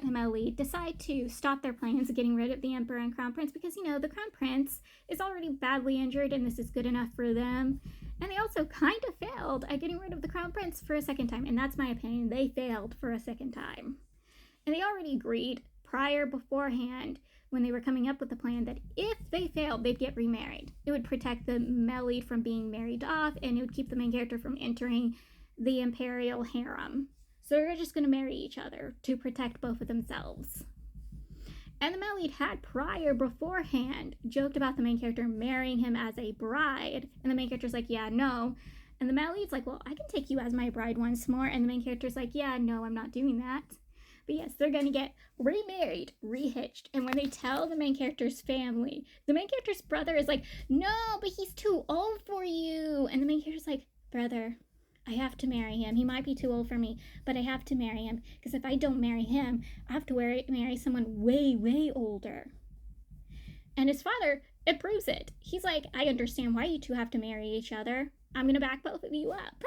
and the male lead decide to stop their plans of getting rid of the Emperor and Crown Prince because, the Crown Prince is already badly injured and this is good enough for them. And they also kind of failed at getting rid of the Crown Prince for a second time. And that's my opinion. They failed for a second time. And they already agreed beforehand, when they were coming up with the plan, that if they failed, they'd get remarried. It would protect the male lead from being married off, and it would keep the main character from entering the imperial harem. So they're just going to marry each other to protect both of themselves. And the male lead had beforehand, joked about the main character marrying him as a bride. And the main character's like, yeah, no. And the male lead's like, well, I can take you as my bride once more. And the main character's like, yeah, no, I'm not doing that. But yes, they're going to get remarried, rehitched. And when they tell the main character's family, the main character's brother is like, no, but he's too old for you. And the main character's like, brother, I have to marry him. He might be too old for me, but I have to marry him. Because if I don't marry him, I have to marry someone way, way older. And his father approves it. He's like, I understand why you two have to marry each other. I'm going to back both of you up.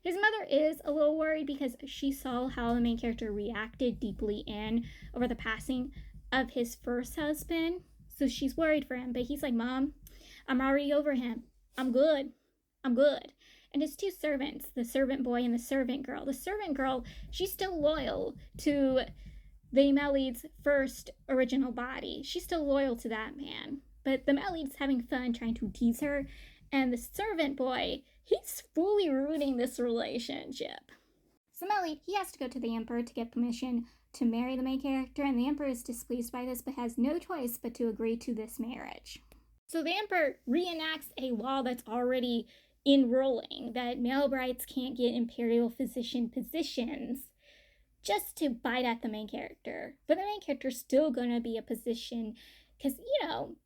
His mother is a little worried because she saw how the main character reacted deeply over the passing of his first husband. So she's worried for him. But he's like, Mom, I'm already over him. I'm good. And his two servants, the servant boy and the servant girl. The servant girl, she's still loyal to the male lead's first original body. She's still loyal to that man. But the male lead's having fun trying to tease her. And the servant boy, he's fully ruining this relationship. So male lead, he has to go to the Emperor to get permission to marry the main character. And the Emperor is displeased by this, but has no choice but to agree to this marriage. So the Emperor reenacts a law that's already enrolling, that male brides can't get imperial physician positions, just to bite at the main character. But the main character's still going to be a position because,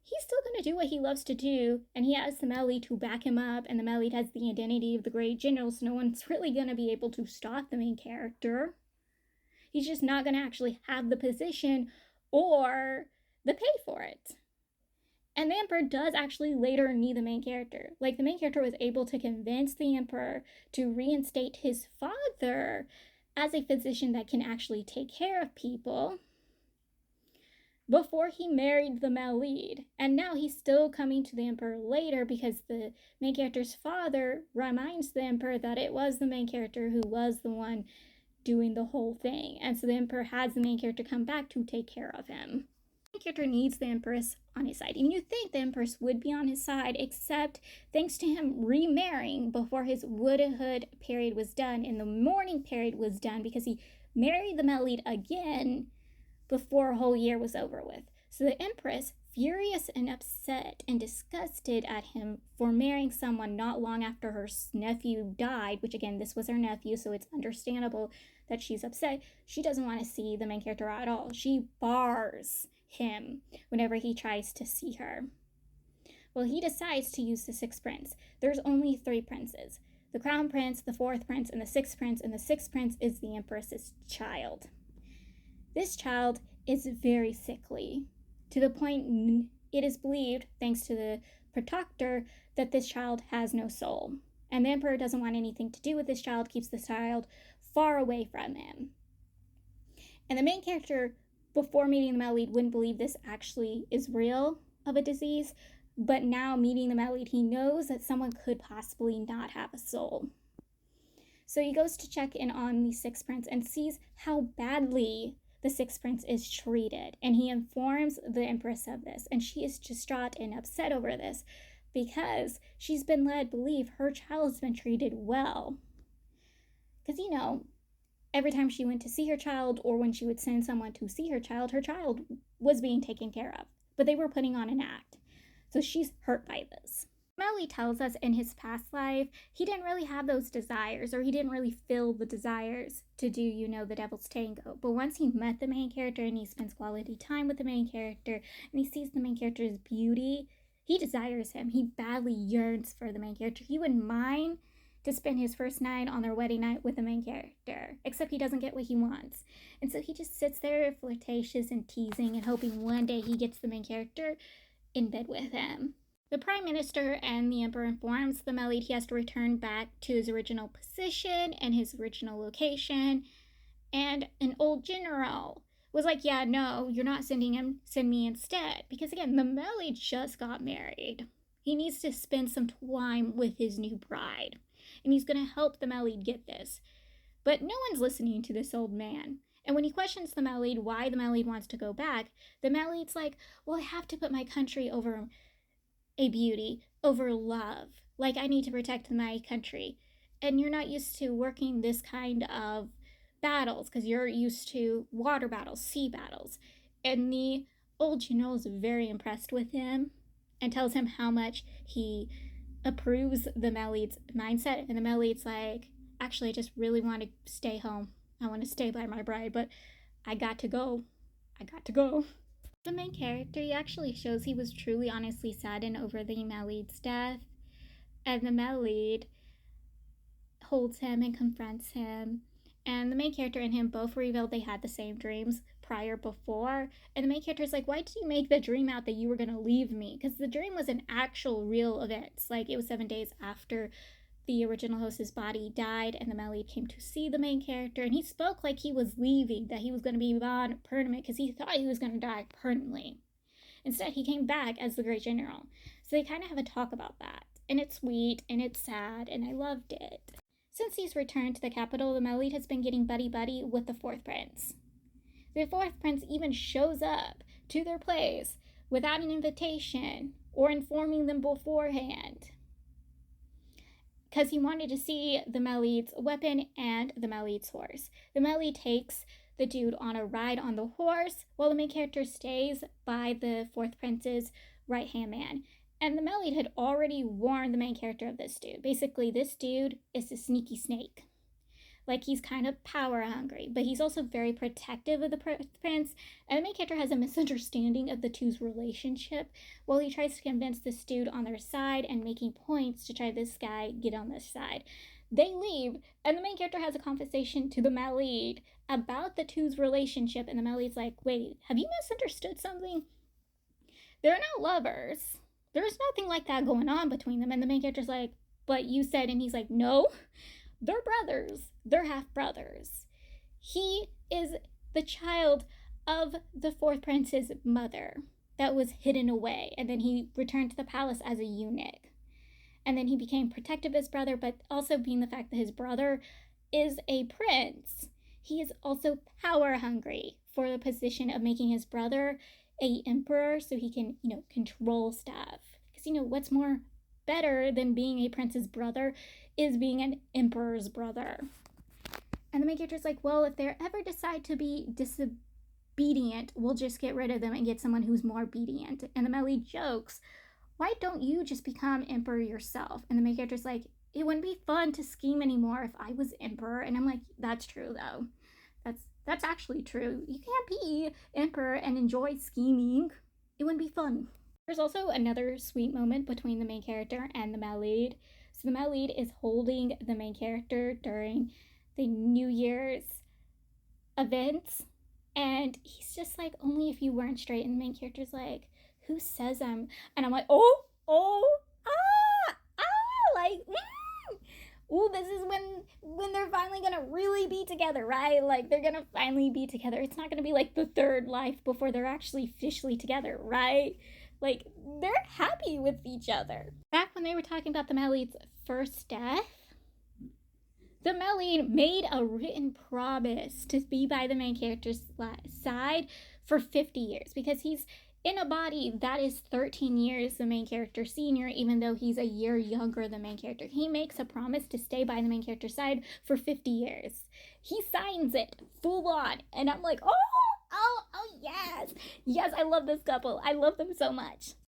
he's still going to do what he loves to do, and he has the male lead to back him up, and the male lead has the identity of the great general, so no one's really going to be able to stop the main character. He's just not going to actually have the position or the pay for it. And the Emperor does actually later need the main character. Like, the main character was able to convince the Emperor to reinstate his father as a physician that can actually take care of people before he married the male lead. And now he's still coming to the Emperor later because the main character's father reminds the Emperor that it was the main character who was the one doing the whole thing. And so the Emperor has the main character come back to take care of him. The main character needs the Empress on his side. And you'd think the Empress would be on his side, except thanks to him remarrying before his widowhood period was done and the mourning period was done, because he married the male lead again before a whole year was over with. So the Empress, furious and upset and disgusted at him for marrying someone not long after her nephew died, which again, this was her nephew, so it's understandable that she's upset. She doesn't want to see the main character at all. She bars him whenever he tries to see her. Well, he decides to use the sixth prince. There's only 3 princes: the Crown Prince, the 4th prince, and the 6th prince, and the 6th prince is the Empress's child. This child is very sickly, to the point it is believed, thanks to the protector, that this child has no soul. And the Emperor doesn't want anything to do with this child, keeps this child far away from him. And the main character, before meeting the male lead, wouldn't believe this actually is real of a disease, but now meeting the male lead, he knows that someone could possibly not have a soul. So he goes to check in on the 6th prince and sees how badly the 6th prince is treated, and he informs the Empress of this, and she is distraught and upset over this because she's been led to believe her child has been treated well. Because, every time she went to see her child, or when she would send someone to see her child was being taken care of, but they were putting on an act. So she's hurt by this. Melly tells us in his past life, he didn't really have those desires, or he didn't really feel the desires to do, the devil's tango. But once he met the main character and he spends quality time with the main character and he sees the main character's beauty, he desires him. He badly yearns for the main character. He wouldn't mind to spend his first night on their wedding night with the main character, except he doesn't get what he wants. And so he just sits there flirtatious and teasing and hoping one day he gets the main character in bed with him. The Prime Minister and the Emperor informs the male lead he has to return back to his original position and his original location, And an old general was like, yeah, no, you're not sending him, send me instead. Because again, the Melly just got married. He needs to spend some time with his new bride. And he's going to help the Melly get this. But no one's listening to this old man. And when he questions the Malid why the Malid wants to go back, the Malid's like, well, I have to put my country over a beauty, over love. Like, I need to protect my country. And you're not used to working this kind of battles because you're used to water battles, sea battles. And the old general is very impressed with him and tells him how much he approves the Melid's mindset. And the Melid's like, actually, I just really want to stay home. I want to stay by my bride, but I got to go. I got to go. The main character, he actually shows he was truly honestly saddened over the Melid's death. And the Melid holds him and confronts him. And the main character and him both revealed they had the same dreams before. And the main character is like, why did you make the dream out that you were going to leave me? Because the dream was an actual real event. Like, it was 7 days after the original host's body died, and the Melid came to see the main character, and he spoke like he was leaving, that he was going to be gone permanently, because he thought he was going to die permanently. Instead, he came back as the Great General. So they kind of have a talk about that. And it's sweet, and it's sad, and I loved it. Since he's returned to the capital, the Melid has been getting buddy-buddy with the fourth prince. The fourth prince even shows up to their place without an invitation or informing them beforehand, because he wanted to see the Melid's weapon and the Melid's horse. The Melid takes the dude on a ride on the horse, while the main character stays by the fourth prince's right-hand man. And the Melid had already warned the main character of this dude. Basically, this dude is a sneaky snake. Like, he's kind of power hungry, but he's also very protective of the prince. And the main character has a misunderstanding of the two's relationship while he tries to convince this dude on their side and making points to try this guy get on this side. They leave, and the main character has a conversation to the Melid about the two's relationship, and the Melid's like, wait, have you misunderstood something? They're not lovers. There's nothing like that going on between them. And the main character's like, but you said, and he's like, no, they're brothers. They're half brothers. He is the child of the fourth prince's mother that was hidden away, and then he returned to the palace as a eunuch. And then he became protective of his brother, but also being the fact that his brother is a prince, he is also power hungry for the position of making his brother a emperor so he can, control stuff. Because, what's more better than being a prince's brother is being an emperor's brother. And the main character's like, well, if they ever decide to be disobedient, we'll just get rid of them and get someone who's more obedient. And the Melid jokes, why don't you just become emperor yourself? And the main character's like, it wouldn't be fun to scheme anymore if I was emperor. And I'm like, that's true, though. That's actually true. You can't be emperor and enjoy scheming. It wouldn't be fun. There's also another sweet moment between the main character and the Melid. So the Melid is holding the main character during the New Year's events, and he's just like, only if you weren't straight. And the main character's like, who says I'm? And I'm like, like, this is when they're finally gonna really be together, right? Like, they're gonna finally be together. It's not gonna be like the third life before they're actually officially together, right? Like, they're happy with each other. Back when they were talking about the Melid's first death, the Melid made a written promise to be by the main character's side for 50 years, because he's in a body that is 13 years the main character senior, even though he's a year younger than the main character. He makes a promise to stay by the main character's side for 50 years. He signs it full on, and I'm like, oh yes. Yes, I love this couple. I love them so much.